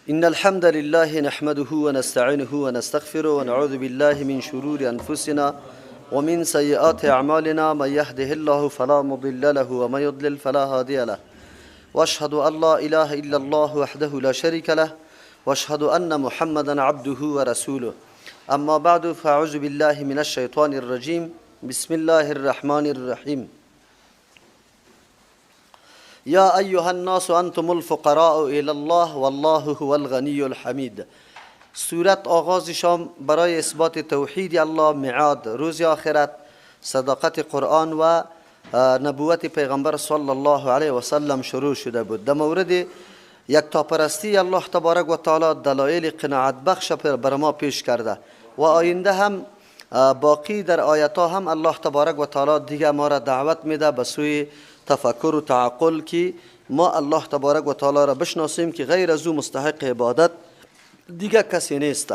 إن الحمد لله نحمده ونستعينه ونستغفره ونعوذ بالله من شرور أنفسنا ومن سيئات أعمالنا. من يهده الله فلا مضل له ومن يضلل فلا هادي له، وأشهد أن لا إله إلا الله وحده لا شريك له، وأشهد أن محمدا عبده ورسوله. أما بعد، فأعوذ بالله من الشيطان الرجيم. بسم الله الرحمن الرحيم. يا أيها الناس أنتم الفقراء إلى الله والله هو الغني الحمید. سورت آغازشان برای اثبات توحید الله، میعاد، روز آخرت، صداقت قرآن و نبوت پیغمبر صلی الله علیه و سلم شروع شده بود. در مورد یکتاپرستی الله تبارک و تعالی دلایل قناعت بخش بر ما پیش کرده و آینده هم باقی در آیات ها هم الله تبارک و تعالی دیگه ما را دعوت میده به سوی تفکر و تعقل که ما الله تبارک و تعالی را بشناسیم که غیر از او مستحق عبادت دیگه کسی نیست.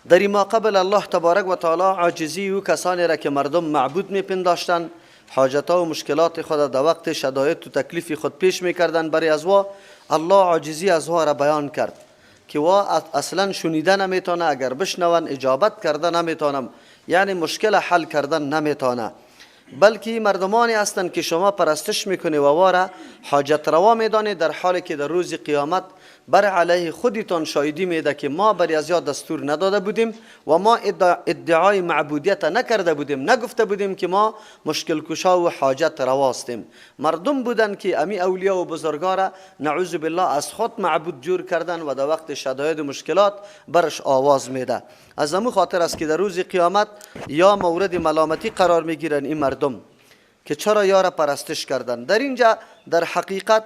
در ما قبل الله تبارک و تعالی عاجزی و کسانی را که مردم معبود میپنداشتند، حاجتها و مشکلات خود در وقت شدائد و تکلیف خود پیش میکردند، برای از وا الله عاجزی از وا را بیان کرد که وا اصلا شنیده نمیتونه، اگر بشنون اجابت کرده نمیتونم، یعنی مشکل حل کردن نمیتونه، بلکه مردمانی هستند که شما پرستش میکنی و واره حاجت روا میدانی، در حالی که در روز قیامت بر علیه خودتان شاهدی میده که ما بر از یاد دستور نداده بودیم و ما ادعای معبودیت نکرده بودیم، نگفته بودیم که ما مشکل کشا و حاجت رواستیم. مردم بودن که امی اولیاء و بزرگان نعوذ بالله از خود معبود جور کردن و در وقت شدائد و مشکلات برش آواز میده. از امو خاطر است که در روز قیامت یا مورد ملامتی قرار میگیرن این مردم که چرا یار پرستش کردن. در اینجا در حقیقت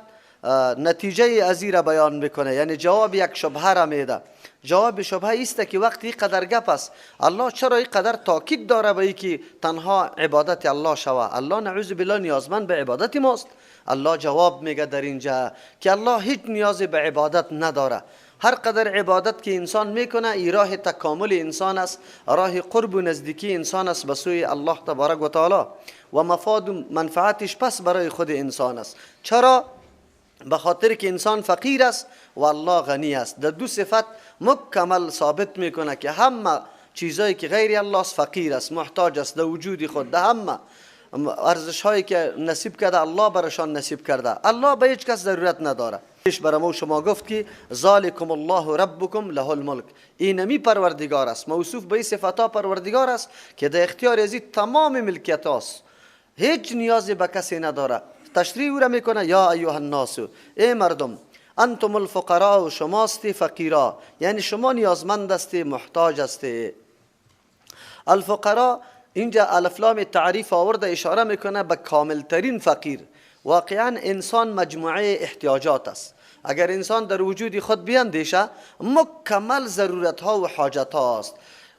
نتیجه ازی را بیان میکنه، یعنی جواب یک شبهه را میده. جواب شبهه است که وقتی قدر گپ است، الله چرا این قدر تاکید داره به این که تنها عبادت الله شوه؟ الله نعوذ بالله نیازمند به عبادت ماست؟ الله جواب میگه در اینجا که الله هیچ نیازی به عبادت نداره. هر قدر عبادت که انسان میکنه ای راه تکامل انسان است، راه قرب و نزدیکی انسان است به سوی الله تبارک و تعالی و مفاد و منفعتش پس برای خود انسان است. چرا؟ به خاطر که انسان فقیر است و الله غنی است. در دو صفت مکمل ثابت میکنه که همه چیزایی که غیر الله است فقیر است، محتاج است در وجود خود، در همه ارزش هایی که نصیب کرده الله برشان نصیب کرده. الله به هیچ کس ضرورت نداره. پیش برامو شما گفت که ذالکم الله ربکم له الملک، اینمی پروردگار است، موصوف به صفات پروردگار است که در اختیار ازی تمام ملکیت است، هیچ نیازی به کسی نداره. تشریح او را میکنه یا ایها الناس، ای مردم، انتم الفقراء، شماستی فقیرا، یعنی شما نیازمند هستی، محتاج هستی. الفقراء اینجا الف لام تعریف آورده، اشاره میکنه به کامل ترین فقیر. واقعا انسان مجموعه احتیاجات است. اگر انسان در وجود خود بیندیشه مکمل ضرورت ها و حاجت ها است.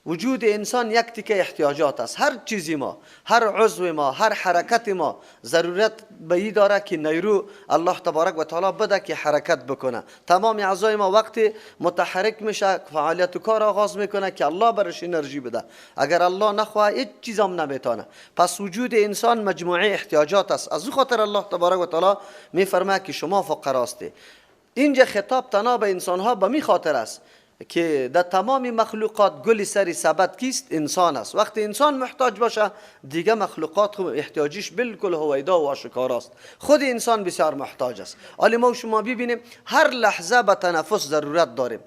وجود انسان یک تیکه احتیاجات است. هر چیزی ما، هر عضو ما، هر حرکت ما ضرورت به این داره که نیرو الله تبارک و تعالی بده که حرکت بکنه. تمام اعضای ما وقتی متحرک میشه فعالیت و کار آغاز میکنه که الله برش انرژی بده. اگر الله نخواه هیچ چیز هم نمیتونه. پس وجود انسان مجموعه احتیاجات است. از او خاطر الله تبارک و تعالی میفرماید که شما فقراستی. اینجا خطاب تنها به انسان ها به می خاطر است که در تمام مخلوقات گل سری ثبت کیست؟ انسان است. وقتی انسان محتاج باشه دیگه مخلوقات احتیاجیش بالکل هویدا و آشکاراست. خود انسان بسیار محتاج است. حالا ما شما ببینیم هر لحظه به تنفس ضرورت داریم.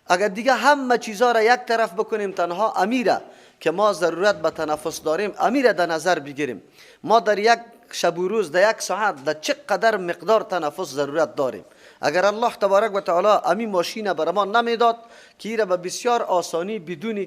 اگر دیگه همه چیزا را یک طرف بکنیم تنها امیره که ما ضرورت به تنفس داریم، امیره در نظر بگیریم ما در یک شب و روز در یک ساعت در چقدر مقدار تنفس ضرورت داریم. اگر الله تبارک و تعالی امی ماشین بر ما نمیداد که ایره به بسیار آسانی بدون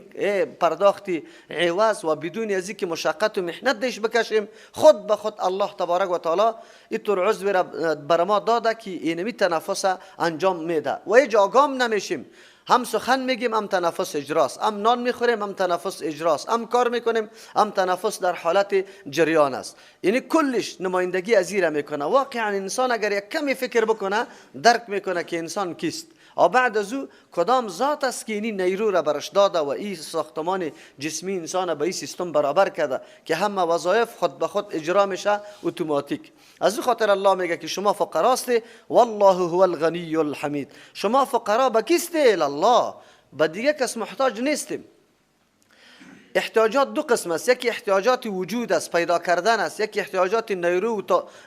پرداختی عوض و بدون ازی که مشقت و محنت دیش بکشیم، خود به خود الله تبارک و تعالی اینطور عضو را بر ما داده که اینمی تنفس انجام میده و هیچ آگام نمیشیم. هم سخن میگیم هم تنفس اجراست، هم نان میخوریم هم تنفس اجراست، هم کار میکنیم هم تنفس در حالت جریان است. یعنی کلش نمایندگی از این میکنه. واقعا انسان اگر یک کمی فکر بکنه درک میکنه که انسان کیست و بعد از او کدام ذات است که اینی نیرو را برش داده و این ساختمان جسمی انسان به این سیستم برابر کرده که همه وظایف خود به خود اجرا میشه اتوماتیک. از این خاطر الله میگه که شما فقراست، والله هو الغنی الحمید. شما فقرا به کیست؟ الله، به دیگه کس محتاج نیستیم. احتیاجات دو قسم است، یکی احتیاجات وجود است، پیدا کردن است، یکی احتیاجات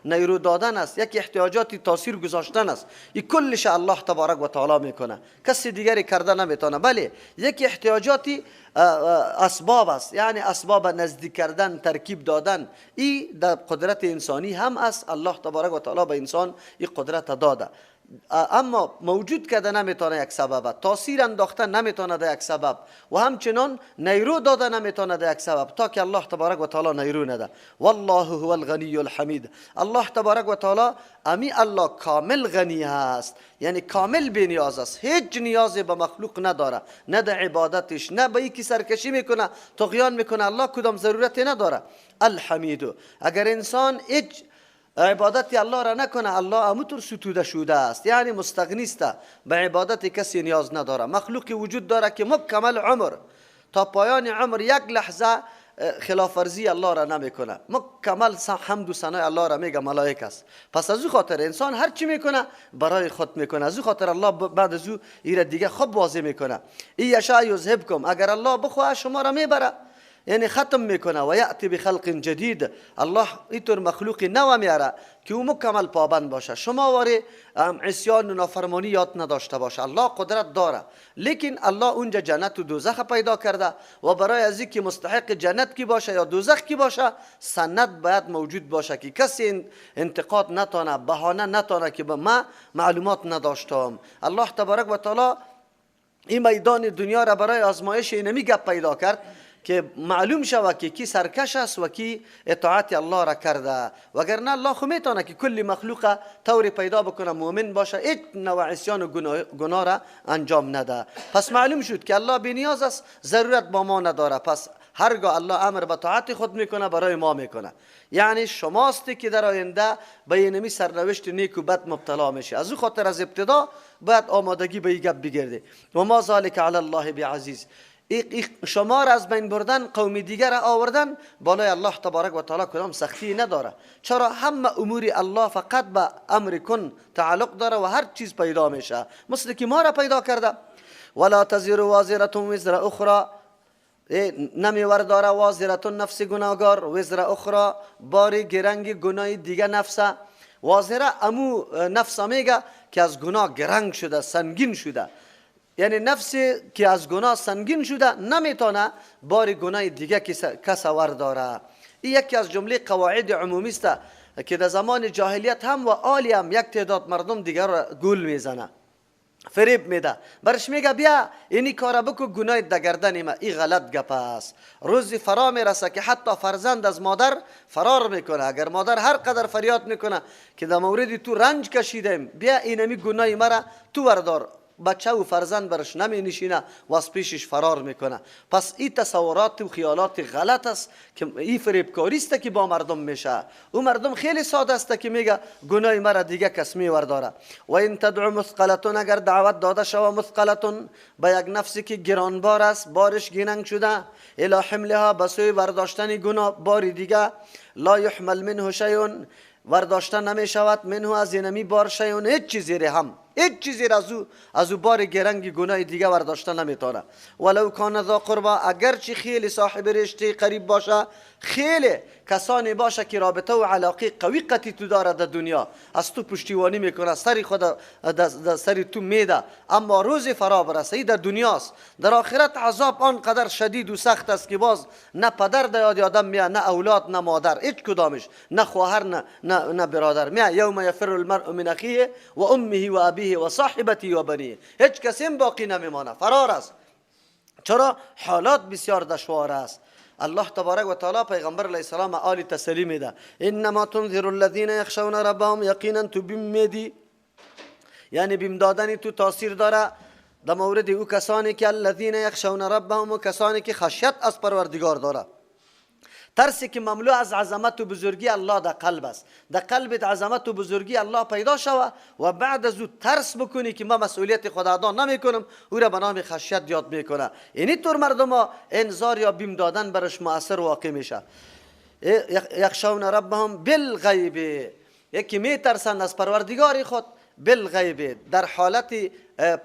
نیرو دادن است، یکی احتیاجات تاثیر گذاشتن است. این کلش الله تبارک و تعالی میکنه، کسی دیگری کرده نمیتونه. بله یکی احتیاجات اسباب است، یعنی اسباب نزدیک کردن، ترکیب دادن، این در قدرت انسانی هم است. الله تبارک و تعالی به انسان این قدرت داده، اما موجود کرده نمیتونه یک سبب، تاثیر انداختن نمیتونه در یک سبب و همچنان نیرو داده نمیتونه در یک سبب، تا که الله تبارک و تعالی نیرو نده. والله هو الغنی الحمید. الله تبارک و تعالی امی الله کامل غنی است، یعنی کامل بی نیاز است، هیچ نیازی به مخلوق نداره، نه در عبادتش، نه به یکی سرکشی میکنه طغیان میکنه، الله کدام ضرورتی نداره. الحمید. اگر انسان هیچ عبادت الله را نکنه، الله همونطور ستوده شده است، یعنی مستغنی است، به عبادت کسی نیاز نداره. مخلوقی وجود داره که مکمل عمر تا پایان عمر یک لحظه خلاف ورزی الله را نمیکنه، مکمل حمد و ثنای الله را میگه ملائکه است. پس از او خاطر انسان هر چی میکنه برای خود میکنه. از او خاطر الله بعد از او ایره دیگه خوب واضح میکنه، ای یشاء یذهبکم، اگر الله بخواه شما را میبره، یعنی ختم میکنه و یأتی بخلق جدید. الله اینطور مخلوقی نو میاره که او مکمل پابند باشه، شما واری عصیان و نافرمانی یاد نداشته باشه. الله قدرت داره، لیکن الله اونجا جنت و دوزخ پیدا کرده و برای از اینکه مستحق جنت کی باشه یا دوزخ کی باشه سند باید موجود باشه که کسی انتقاد نتونه، بهانه نتونه که به ما معلومات نداشتم. الله تبارک و تعالی این میدان دنیا را برای آزمایش اینمی گپ پیدا کرد که معلوم شود که کی سرکش است و کی اطاعت الله را کرده. وگرنه الله خو میتونه که کلی مخلوق طوری پیدا بکنه مؤمن باشه، هیچ نوع عصیان و گناه را انجام نده. پس معلوم شد که الله بی نیاز است، ضرورت با ما نداره. پس هرگاه الله امر به طاعت خود میکنه برای ما میکنه، یعنی شماست که در آینده به اینمی سرنوشت نیک و بد مبتلا میشه. از او خاطر از ابتدا باید آمادگی به این گپ بگیرده. و ما ذالک علی الله بعزیز. شما را از بین بردن، قوم دیگر را آوردن بالای الله تبارک و تعالی کدام سختی نداره، چرا همه امور الله فقط به امر کن تعلق داره و هر چیز پیدا میشه، مثل که ما را پیدا کرده. ولا تزر وازره وزر اخرى، نمیورداره وازره نفس گناهگار وزر اخرى باری گرنگ گناه دیگه نفس. وازره امو نفس میگه که از گناه گرنگ شده، سنگین شده، یعنی نفسی که از گناه سنگین شده نمیتونه بار گناه دیگه کس ورداره. این یکی از جمله قواعد عمومی است که در زمان جاهلیت هم و آلی هم یک تعداد مردم دیگر را گول میزنه، فریب میده، برش میگه بیا اینی کارا بکو گناه دگردن ما. این غلط گپ است. روزی فرا میرسه که حتی فرزند از مادر فرار میکنه. اگر مادر هر قدر فریاد میکنه که در موردی تو رنج کشیدیم، بیا اینمی گناه مرا تو وردار، بچه و فرزند برش نمی نشینه و از پیشش فرار میکنه. پس این تصورات و خیالات غلط است که این فریبکاری است که با مردم میشه. او مردم خیلی ساده است که میگه گناه مرا دیگه کس میورداره. و این تدعو مثقلتون، اگر دعوت داده شود مثقلتون به یک نفسی که گرانبار است، بارش گیننگ شده، الی حملها بسوی برداشتن گناه باری دیگه، لا یحمل منه شیء، ورداشتن نمی شود منه از اینمی بار شیء، هیچ چیزی هم هیچ چیزی از او بار گرنگ گناه دیگه ورداشتن نمیتونه. ولو کان ذا قربا، اگرچه خیلی صاحب رشته قریب باشه، خیلی کسانی باشه که رابطه و علاقه قوی قطعی تو داره در دنیا، از تو پشتیبانی میکنه، سری خود در سری تو میده، اما روز فرا برسه در دنیاست. در آخرت عذاب آنقدر شدید و سخت است که باز نه پدر در یاد آدم میاد، نه اولاد، نه مادر، هیچ کدامش، نه خواهر، نه برادر. میاد یوم یفر المرء من اخیه و امه و ابیه و صاحبتی و بنیه، هیچ کسی باقی نمیمانه، فرار است. چرا؟ حالات بسیار دشوار است. الله تبارک و تعالی پیغمبر علیه السلام آل تسلی میده، انما تنذر الذين يخشون ربهم، یقینا تو بیم میدی، یعنی بیم دادنی تو تاثیر داره در مورد او کسانی که الذین یخشون ربهم، و کسانی که خشیت از پروردگار داره. ترسی که مملو از عظمت و بزرگی الله در قلب است. در قلبت عظمت و بزرگی الله پیدا شود و بعد از او ترس بکنی که من مسئولیت خود ادا نمیکنم، او را به نام خشیت یاد میکنه. اینی طور مردم ها انذار یا بیم دادن برش مؤثر واقع میشه. یخشون ربهم بالغیب، یکی میترسند از پروردگار خود بالغیب، در حالت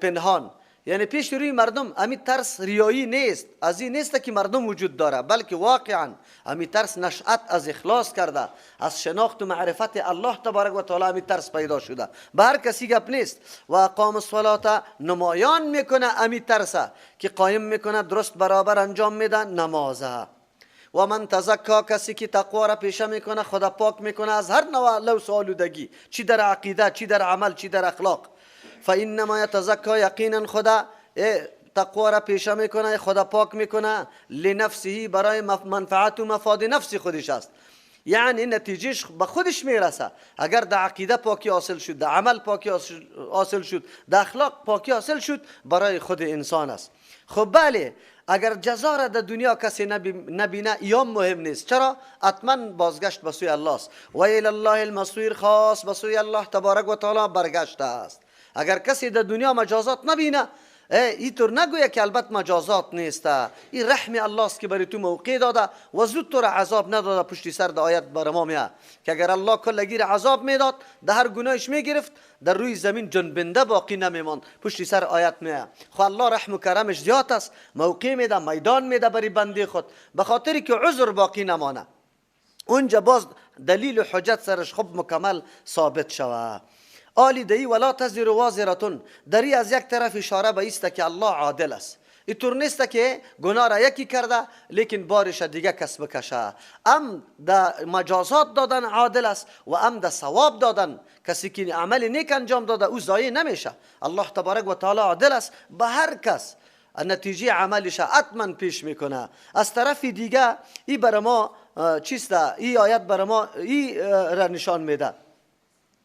پنهان. یعنی پیش روی مردم امی ترس ریایی نیست، از این نیست که مردم وجود داره، بلکه واقعا امی ترس نشأت از اخلاص کرده، از شناخت و معرفت الله تبارک و تعالی امی ترس پیدا شده. به هر کسی گپ نیست. و اقام الصلاة، نمایان میکنه امی ترسه که قایم میکنه، درست برابر انجام میده نمازه. و من تزکا، کسی که تقوا را پیشه میکنه، خدا پاک میکنه از هر نوع لوث و آلودگی، چی در عقیده، چی در عمل، چی در اخلاق. فانما یتزکا، یقینا خدا تقوا را پیشه میکنه، خدا پاک میکنه، لنفسه، برای منفعت و مفاد نفس خودش است. یعنی نتیجهش به خودش میرسه. اگر در عقیده پاکی حاصل شد، در عمل پاکی حاصل شد، در اخلاق پاکی حاصل شد، برای خود انسان است. خب بله، اگر جزا را در دنیا کسی نبینه یا مهم نیست. چرا؟ حتما بازگشت به سوی الله است. و الی الله المصیر، خاص به سوی الله تبارک و تعالی برگشته است. اگر کسی در دنیا مجازات نبینه، اینطور نگویه که البته مجازات نیست، این رحم الله است که برای تو موقع داده و زود تو را عذاب نداده. پشتی سر در آیت بر ما میاد که اگر الله کلگی را عذاب میداد، در هر گناهش میگرفت، در روی زمین جنبنده باقی نمیماند. پشتی سر آیت میاد. خو الله رحم و کرمش زیاد است، موقع میده، میدان میده برای بنده خود، به خاطری که عذر باقی نمانه. اونجا باز دلیل و حجت سرش خوب مکمل ثابت شود. آلی دهی ولا تزر وازرتون، دری از یک طرف اشاره به ایست که الله عادل است. اینطور نیست که گناه را یکی کرده لیکن بارش دیگه کس بکشه. ام در مجازات دادن عادل است و ام در ثواب دادن. کسی که عمل نیک انجام داده او ضایع نمیشه. الله تبارک و تعالی عادل است، به هر کس نتیجه عملش حتما پیش میکنه. از طرف دیگه این بر ما چیسته، این آیت بر ما این را نشان میده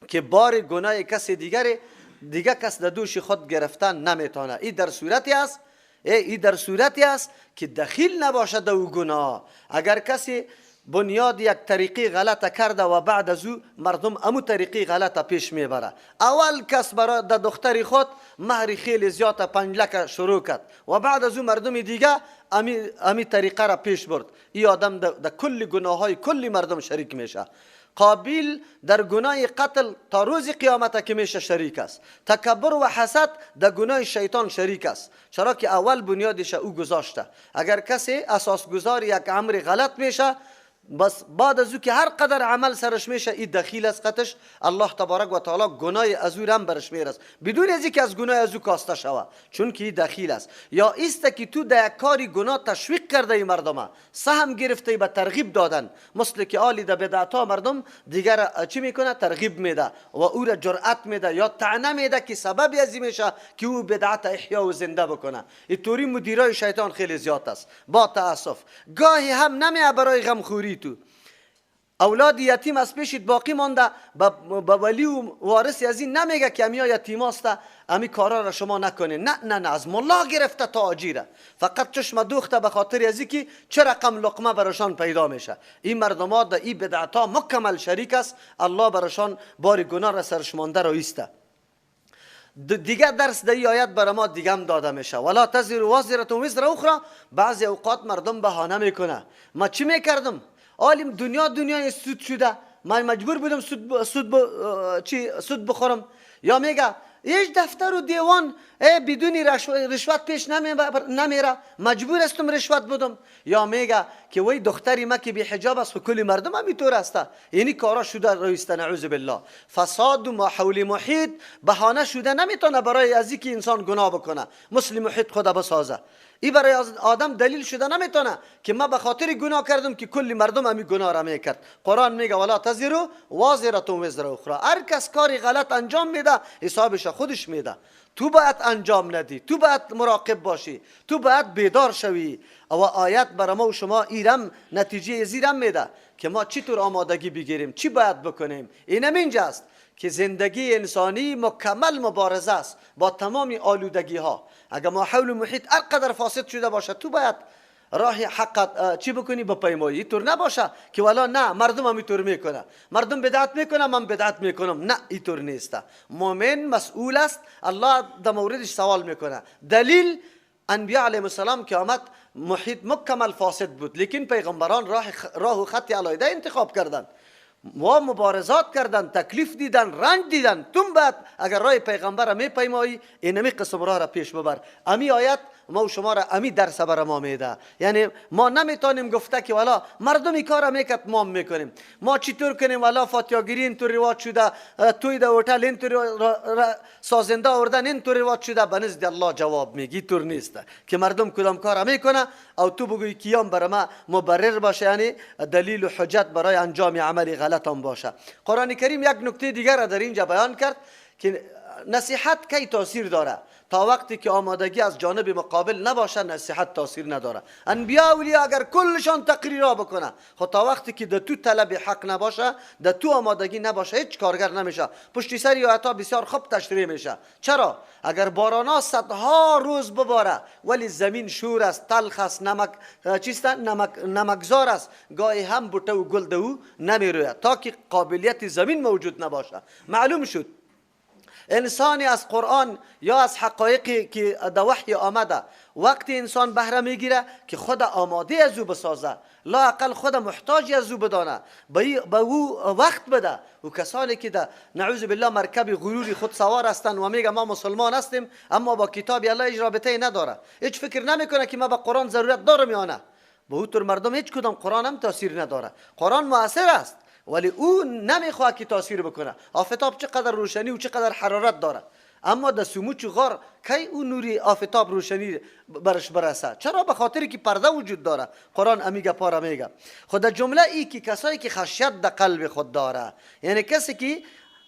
که بار گناه کسی دیگه کس در دوش خود گرفتن نمیتونه. این در صورتی است که دخیل نباشد در او گناه. اگر کسی بنیاد یک طریقی غلط کرده و بعد از او مردم امو طریقی غلط پیش میبره، اول کس برای در دختری خود مهری خیلی زیاد 5 لک شروع کرد و بعد از او مردم دیگه امی طریقه را پیش برد، این آدم در کل گناه های کل مردم شریک میشه. قابیل در گناه قتل تا روز قیامت که میشه شریک است. تکبر و حسد در گناه شیطان شریک است، چرا که اول بنیادش او گذاشته. اگر کسی اساس گذار یک امر غلط میشه، بس بعد از او که هر قدر عمل سرش میشه، این دخیل از قطش الله تبارک و تعالی گناه از او رم برش میرس بدون از اینکه از گناه از او کاسته شود، چون که این دخیل است. یا است که تو در یک کاری گناه تشویق کرده ای مردم، سهم گرفته به ترغیب دادن، مثل که آلی در بدعت ها مردم دیگر چی میکنه؟ ترغیب میده و او را جرأت میده یا طعنه میده که سبب از این میشه که او بدعت احیا و زنده بکنه. اینطوری مدیرای شیطان خیلی زیاد است. با تاسف گاهی هم نمیه برای غمخوری تو اولاد یتیم از پیشت باقی مانده، با ولی و وارثی از این نمیگه که امیا یتیم است، امی کارا را شما نکنین. نه نه نه، از ملا گرفته تا آجیره، فقط چشم دوخته به خاطر از اینکه چه رقم لقمه براشان پیدا میشه. این مردما در این بدعت ها مکمل شریک است. الله براشان بار گناه را سرش مانده را ایسته. دیگه درس در این آیت برای ما دیگه هم داده میشه، ولا تزر وازره وزر اخرى. بعضی اوقات مردم بهانه میکنه، ما چی میکردم؟ عالم دنیای سود شده، من مجبور بودم سود بخورم. یا میگه هیچ دفتر و دیوان بدون رشوت پیش نمیره، مجبور استم رشوت بدم. یا میگه که وای دختری ما که بی حجاب است و کلی مردم هم اینطور است. یعنی کارا شده رویسته، نعوذ بالله. فساد و ما حول محیط بهانه شده نمیتونه برای از اینکه انسان گناه بکنه، مثل محیط خدا بسازه. این برای آدم دلیل شده نمیتونه که ما به خاطر گناه کردم که کلی مردم همی گناه را میکرد. قرآن میگه ولا تزر وازره وزر اخرى. هر کس کاری غلط انجام میده حسابش خودش میده. تو باید انجام ندی، تو باید مراقب باشی، تو باید بیدار شوی. و آیت برای ما و شما ایرم نتیجه زیرم میده که ما چطور آمادگی بگیریم، چی باید بکنیم. اینم اینجاست که زندگی انسانی مکمل مبارزه است با تمام آلودگی ها. اگر ماحول و محیط هر قدر فاسد شده باشه، تو باید راه حق چی بکنی؟ بپیمایی. طور نباشه که والا نه مردم هم اینطور میکنه، مردم بدعت میکنه من بدعت میکنم. نه، اینطور نیست. مؤمن مسئول است، الله در موردش سوال میکنه. دلیل انبیاء علیهم السلام که آمد محیط مکمل فاسد بود، لیکن پیغمبران راه و خط علیحده انتخاب کردند و مبارزات کردن، تکلیف دیدن، رنج دیدن. تم بعد اگر راه پیغمبر میپیمایی، اینمی قسم راه را پیش ببر. امی آیت ما و شما را امی درس بر ما میده. یعنی ما نمیتونیم گفته که والا مردمی کار میکرد ما میکنیم. ما چطور کنیم؟ والا فاتیاگیری اینطور رواج شده، توی در هتل اینطور سازنده آوردن اینطور رواج شده. به نزد الله جواب میگی طور نیست که مردم کدام کار میکنه او تو بگوی کیام بر ما مبرر باشه، یعنی دلیل و حجت برای انجام عملی غلط هم باشه. قرآن کریم یک نکته دیگر را در اینجا بیان کرد که نصیحت کی تاثیر داره؟ تا وقتی که آمادگی از جانب مقابل نباشه نصیحت تاثیر نداره. انبیاء اولیاء اگر کلشان تقریرا بکنه، خود تا وقتی که در تو طلب حق نباشه، در تو آمادگی نباشه، هیچ کارگر نمیشه. پشت سر آیاتا بسیار خوب تشریح میشه. چرا؟ اگر بارانا صدها روز بباره ولی زمین شور است، تلخ است، نمکزار است، گاهی هم بوته و گل دو نمیروید تا که قابلیت زمین موجود نباشه. معلوم شد انسانی از قرآن یا از حقایقی که در وحی آمده وقتی انسان بهره میگیره که خود آماده از او بسازه، لا اقل خود محتاج از او بدانه، به او وقت بده. و کسانی که در نعوذ بالله مرکب غروری خود سوار هستند و میگه ما مسلمان هستیم اما با کتاب الله هیچ رابطه نداره، هیچ فکر نمیکنه که ما به قرآن ضرورت دارم یا نه. به او طور مردم هیچ کدام قرآن هم تاثیر نداره. قرآن مؤثر است ولی او نمیخواد که تاثیر بکنه. آفتاب چقدر روشنی و چقدر حرارت داره، اما در سموچ غار کی اون نوری آفتاب روشنی برش برسه؟ چرا؟ به خاطری که پرده وجود داره. قرآن امیگه پارا میگه. خود جمله ای که کسایی که خشیت در قلب خود داره، یعنی کسی که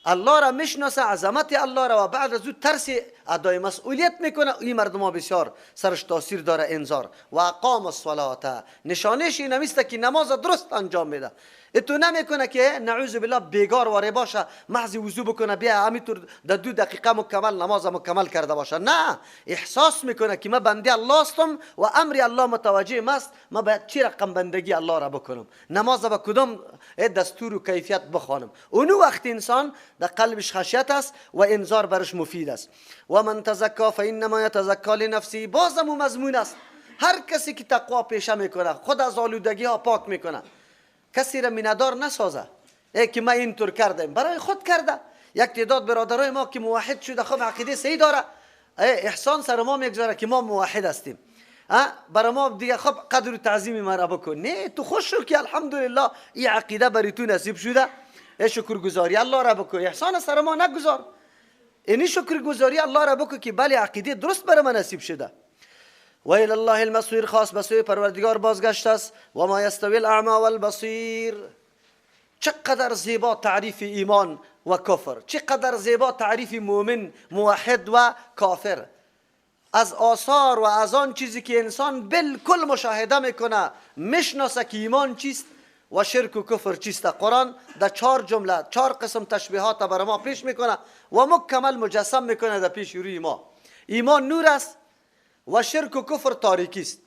الله را میشناسه، عظمت الله را، و بعد از او ترس ادای مسئولیت میکنه، این مردم ها بسیار سرش تاثیر داره. انذار و اقام الصلاه، نشانش این است که نماز درست انجام میده. اتو نمیکنه که نعوذ بالله بیگار واره باشه، محض وضو بکنه بیا همینطور در 2 دقیقه مکمل نماز مکمل کرده باشه. نه، احساس میکنه که من بنده الله هستم و امر الله متوجه است، من باید چی رقم بندگی الله را بکنم، نماز با کدام دستور و کیفیت بخوانم. اونو وقت انسان در قلبش خشیت است و انذار برش مفید است. و من تزکا فانما یتزکا لنفسه، بازم مضمون است. هر کسی که تقوا پیشه میکنه خود از آلودگی ها پاک میکنه. کسی را میندار نسازه که من اینطور کردم، برای خود کرده. یک تعداد برادرای ما که موحد شده، خب عقیده صحیح داره، احسان سر ما میگذاره که ما موحد هستیم، برای ما دیگه خب قدر و تعظیم ما را بکن. نه، تو خوش شو که الحمدلله این عقیده برای تو نصیب شده، شکرگزاری الله را بکن، احسان سر ما نگذار. اینی شکرگزاری الله را بکن که بله عقیده درست برای من نصیب شده. و الی الله المصیر، خاص به سوی پروردگار بازگشت است. و ما یستوی الاعمی والبصیر. چقدر زیبا تعریف ایمان و کفر، چقدر زیبا تعریف مؤمن، موحد و کافر. از آثار و از آن چیزی که انسان بالکل مشاهده میکنه، میشناسه که ایمان چیست و شرک و کفر چیست. قرآن در 4 جمله 4 قسم تشبیهات برای ما پیش میکنه و مکمل مجسم میکنه در پیش روی ما. ایمان نور است و شرک و کفر تاریکی است.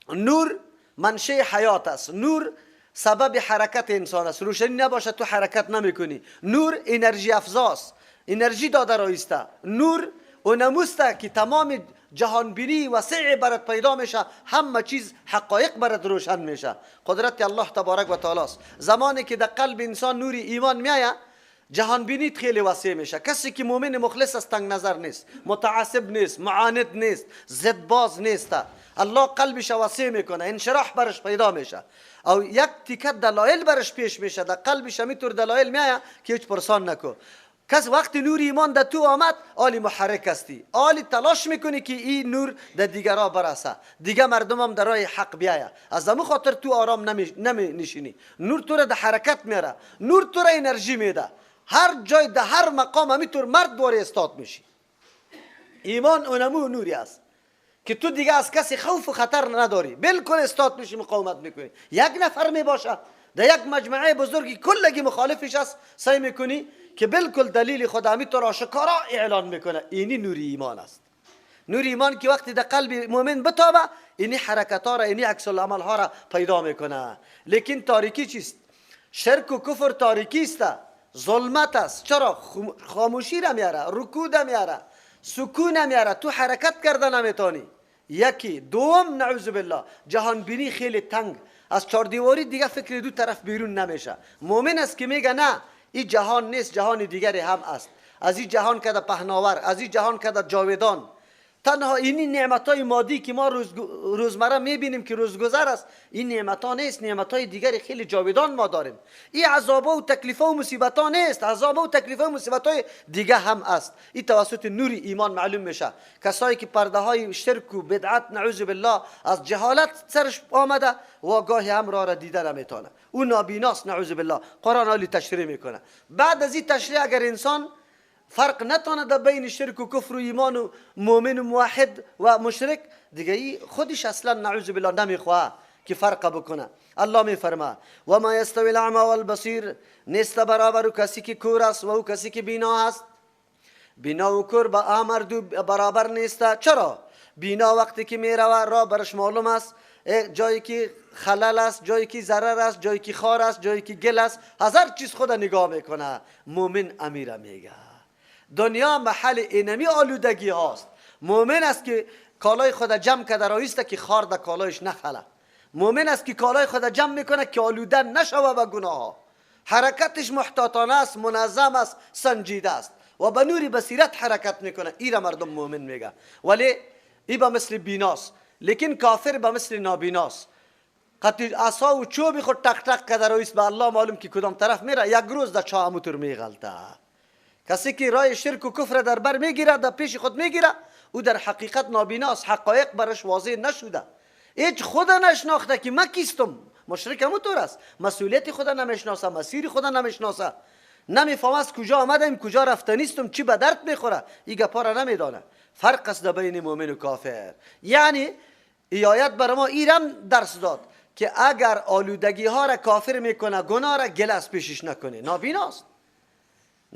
نور منشأ حیات است، نور سبب حرکت انسان است. روشنی نباشه تو حرکت نمیکنی. نور انرژی افزاست، انرژی داده رایسته. نور اونموسته که تمام جهانبینی وسیع برات پیدا میشه، همه چیز حقایق برات روشن میشه. قدرت الله تبارک و تعالی است. زمانی که در قلب انسان نور ایمان میایه، جهانبینی خیلی وسیع میشه. کسی که مؤمن مخلص است تنگ نظر نیست، متعصب نیست، معاند نیست، ضد باز نیست. الله قلبش وسیع میکنه، انشراح برش پیدا میشه. او یک تیکت دلایل برش پیش میشه، در قلبش همینطور دلایل میایه که هیچ پرسان نکو. کس وقتی نور ایمان در تو آمد، آلی محرک هستی، آلی تلاش میکنی که این نور در دیگرها برسه، دیگه مردم هم در راه حق بیایه. از همون خاطر تو آرام نمی نشینی. نور تو را در حرکت میاره، نور تو را انرژی میده. هر جای در هر مقام همینطور مرد دواره استاد میشی. ایمان اونمو نوری است که تو دیگه از کسی خوف و خطر نداری، بالکل استاد میشی، مقاومت میکنی. یک نفر میباشه در یک مجموعه بزرگی کلگی مخالفش است، سعی میکنی که بالکل دلیل خود همینطور آشکارا اعلان میکنه. اینی نور ایمان است. نور ایمان که وقتی در قلب مؤمن بتابه، اینی حرکت ها را، اینی عکس العمل ها را پیدا میکنه. لیکن تاریکی چیست؟ شرک و کفر تاریکی است، ظلمت است. چرا؟ خاموشی را میاره، رکود میاره، سکون میاره، تو حرکت کرده نمیتونی. یکی. دوم نعوذ بالله جهان بینی خیلی تنگ، از چهار دیواری دیگه فکر دو طرف بیرون نمیشه. مؤمن است که میگه نه این جهان نیست، جهان دیگری هم است. از این جهان کده پهناور، از این جهان کده جاودان. تنها این نعمتای مادی که ما روزمره میبینیم که روزگذر است، این نعمتا نیست. نعمتای دیگری خیلی جاودان ما داریم. این عذابا و تکلیفا و مصیبتا نیست، عذابا و تکلیفا و مصیبتای دیگه هم است. این توسط نور ایمان معلوم میشه. کسایی که پرده های شرک و بدعت نعوذ بالله از جهالت سرش آمده و گاهی هم را دیده نمیتونه، او نابیناست نعوذ بالله. قرآن عالی تشریح میکنه. بعد از این تشریح اگر انسان فرق نتونه در بین شرک و کفر و ایمان و مؤمن و موحد و مشرک، دیگه ای خودش اصلا نعوذ بالله نمیخواه که فرق بکنه. الله میفرما و ما یستوی الاعمی والبصیر، نیست برابر کسی که کور است و او کسی که بینا است. بینا و کور با آمردو برابر نیست. چرا؟ بینا وقتی که میروه راه برش معلوم است، جایی که خلل است، جایی که ضرر است، جایی که خار است، جایی که گل است، هزار چیز خود نگاه میکنه. مؤمن امیر میگه دنیا محل اینمی آلودگی هاست. مؤمن است که کالای خود جمع کرده رایسته که خار در کالایش نخله. مؤمن است که کالای خود جمع میکنه که آلوده نشوه به گناه ها. حرکتش محتاطانه است، منظم است، سنجیده است و به نور بصیرت حرکت میکنه. ایره مردم مؤمن میگه. ولی ای به مثل بیناست، لیکن کافر به مثل نابیناست. قطعی عصا و چوبی خود تق تق کرده رایست، به الله معلوم که کدام طرف میره. یک روز در چاه همونطور میغلطه. کسی که راه شرک و کفر در بر میگیره، در پیش خود میگیره، او در حقیقت نابیناست. حقایق برش واضح نشده، هیچ خود نشناخته که من کیستم. مشرک همونطور است، مسئولیت خود نمیشناسه، مسیر خود نمیشناسه، نمیفهمه از کجا آمدم، کجا رفته نیستم، چی به درد میخوره. این گپا را نمیدانه. فرق است بین مؤمن و کافر. یعنی ای آیت بر ما ایرم درس داد که اگر آلودگی ها را کافر میکنه، گناه را گله از پیشش نکنه، نابیناست.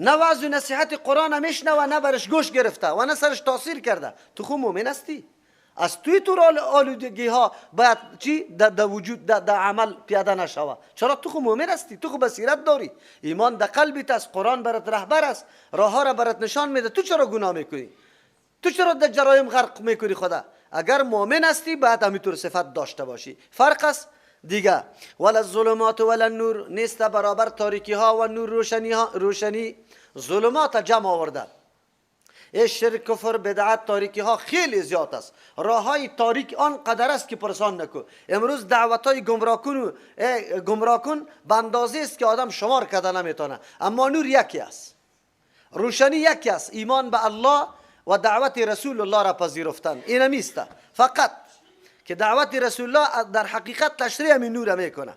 نه وعظ و نصیحت قرآن نمیشنوه، نه برش گوش گرفته و نه سرش تاثیر کرده. تو خود مؤمن هستی؟ از توی تو آلودگی ها باید چی در وجود در عمل پیاده نشوه. چرا؟ تو خود مؤمن هستی، تو خود بصیرت داری، ایمان در قلبت است، قرآن برات رهبر است، راه ها را برات نشان میده. تو چرا گناه میکنی؟ تو چرا در جرایم غرق میکنی خدا؟ اگر مؤمن هستی باید همینطور صفت داشته باشی. فرق است دیگه. ولا الظلمات ولا النور، نیست برابر تاریکی ها و نور روشنی. ظلمات جمع آورده. شرک، کفر، بدعت، تاریکی ها خیلی زیاد است. راه های تاریک آن قدر است که پرسان نکن. امروز دعوت های گمراه کن به اندازه است که آدم شمار کرده نمیتونه. اما نور یکی است، روشنی یکی است. ایمان به الله و دعوت رسول الله را پذیرفتن، این میسته. فقط که دعوت رسول الله در حقیقت تشریح می نور میکنه.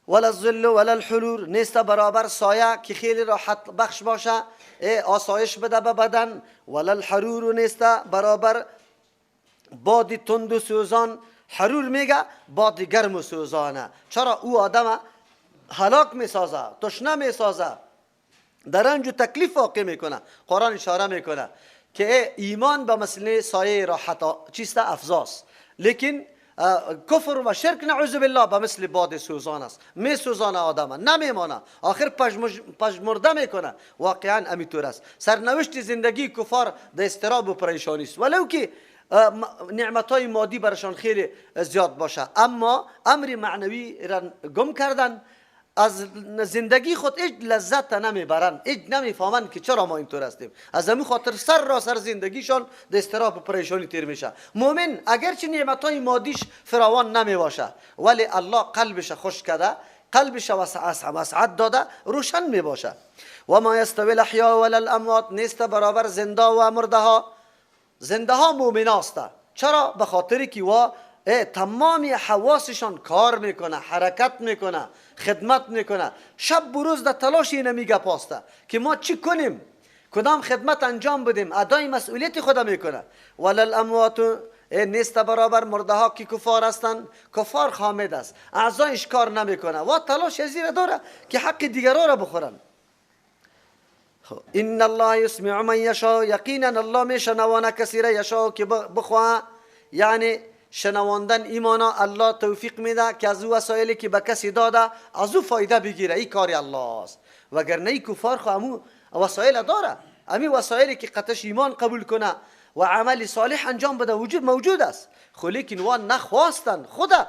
ولا الظل ولا الحرور، نیست برابر سایه که خیلی راحت بخش باشه، آسایش بده به بدن. ولا الحرور، نیست برابر باد تند و سوزان. حرور میگه باد گرم و سوزانه. چرا؟ او آدم هلاک میسازه، تشنه میسازه، در رنج و تکلیف واقع میکنه. قرآن اشاره میکنه که ایمان به مثل سایه راحت چیست؟ افزاست. لیکن کفر و شرک نعوذ بالله به مثل باد سوزان است، می سوزانه آدم، نمیمانه، آخر پژمرده میکنه. واقعا همینطور است. سرنوشت زندگی کفار در اضطراب و پریشانی است، ولو که نعمتهای مادی برشان خیلی زیاد باشه، اما امر معنوی را گم کردن. از زندگی خود هیچ لذت نمیبرن، هیچ نمیفهمن که چرا ما اینطور هستیم. از همین خاطر سر زندگیشان در اضطراب و پریشانی تیر میشه. مؤمن اگرچه نعمتهای مادیش فراوان نمیباشه، ولی الله قلبش خوش کرده، قلبش وسعت داده، روشن میباشه. و ما یستوی الاحیاء ولا الاموات، نیست برابر زنده و مرده ها. زنده ها مؤمن است. چرا؟ به خاطری که تمامی حواسشان کار میکنه، حرکت میکنه، خدمت میکنه. شب و روز در تلاش اینه میگه پاسته که ما چی کنیم، کدام خدمت انجام بدیم، ادای مسئولیت خود میکنه. ولا الاموات، نیست برابر مرده ها که کفار هستند. کفار خامد است، اعضایش کار نمیکنه و تلاش زیر داره که حق دیگران را بخورن. ان الله یسمع من یشاء، یقینا الله میشنوانه کسی را یشاء که بخواه. یعنی شنواندن ایمانا الله توفیق میده که از او وسایلی که به کسی داده از او فایده بگیره. این کار الله است. وگرنه کفار خو همو وسایل داره، امی وسایلی که قطعش ایمان قبول کنه و عمل صالح انجام بده وجود موجود است، خو لیکن وان نخواستن خدا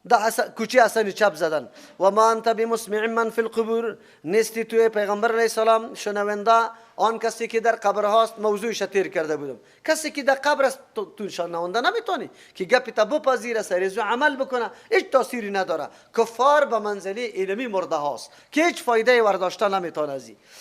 در کوچه حسن چپ زدن. و ما انت بمسمع من فی القبور، نیستی توی پیغمبر علیه السلام شنونده آن کسی که در قبر هاست. موضوعش تیر کرده بودم، کسی که در قبر است تو شنونده نمیتونی که گپی تا بپذیره سریزو عمل بکنه، هیچ تاثیری نداره. کفار به منزله علمی مرده هاست که هیچ فایده ورداشته نمیتونه.